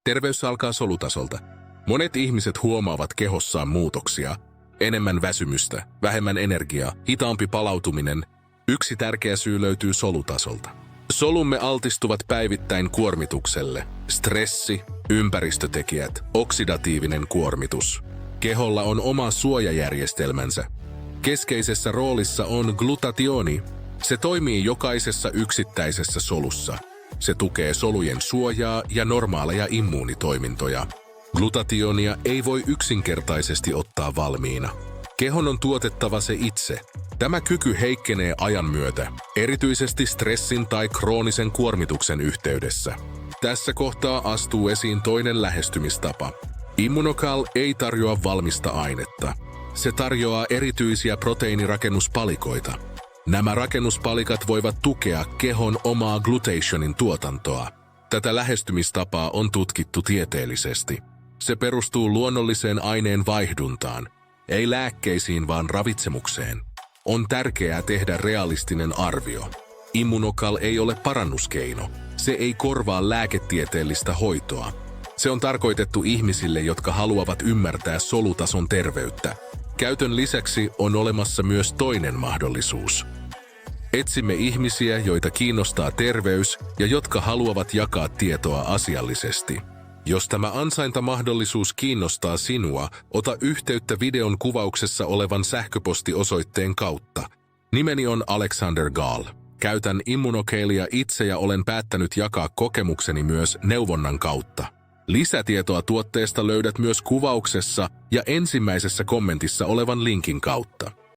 Terveys alkaa solutasolta. Monet ihmiset huomaavat kehossaan muutoksia. Enemmän väsymystä, vähemmän energiaa, hitaampi palautuminen. Yksi tärkeä syy löytyy solutasolta. Solumme altistuvat päivittäin kuormitukselle. Stressi, ympäristötekijät, oksidatiivinen kuormitus. Keholla on oma suojajärjestelmänsä. Keskeisessä roolissa on glutationi. Se toimii jokaisessa yksittäisessä solussa. Se tukee solujen suojaa ja normaaleja immuunitoimintoja. Glutationia ei voi yksinkertaisesti ottaa valmiina. Kehon on tuotettava se itse. Tämä kyky heikkenee ajan myötä, erityisesti stressin tai kroonisen kuormituksen yhteydessä. Tässä kohtaa astuu esiin toinen lähestymistapa. Immunocal ei tarjoa valmista ainetta. Se tarjoaa erityisiä proteiinirakennuspalikoita. Nämä rakennuspalikat voivat tukea kehon omaa glutationin tuotantoa. Tätä lähestymistapaa on tutkittu tieteellisesti. Se perustuu luonnolliseen aineen vaihduntaan, ei lääkkeisiin vaan ravitsemukseen. On tärkeää tehdä realistinen arvio. Immunocal ei ole parannuskeino. Se ei korvaa lääketieteellistä hoitoa. Se on tarkoitettu ihmisille, jotka haluavat ymmärtää solutason terveyttä. Käytön lisäksi on olemassa myös toinen mahdollisuus. Etsimme ihmisiä, joita kiinnostaa terveys ja jotka haluavat jakaa tietoa asiallisesti. Jos tämä ansaintamahdollisuus kiinnostaa sinua, ota yhteyttä videon kuvauksessa olevan sähköpostiosoitteen kautta. Nimeni on Alexander Gall. Käytän Immunocalia itse ja olen päättänyt jakaa kokemukseni myös neuvonnan kautta. Lisätietoa tuotteesta löydät myös kuvauksessa ja ensimmäisessä kommentissa olevan linkin kautta.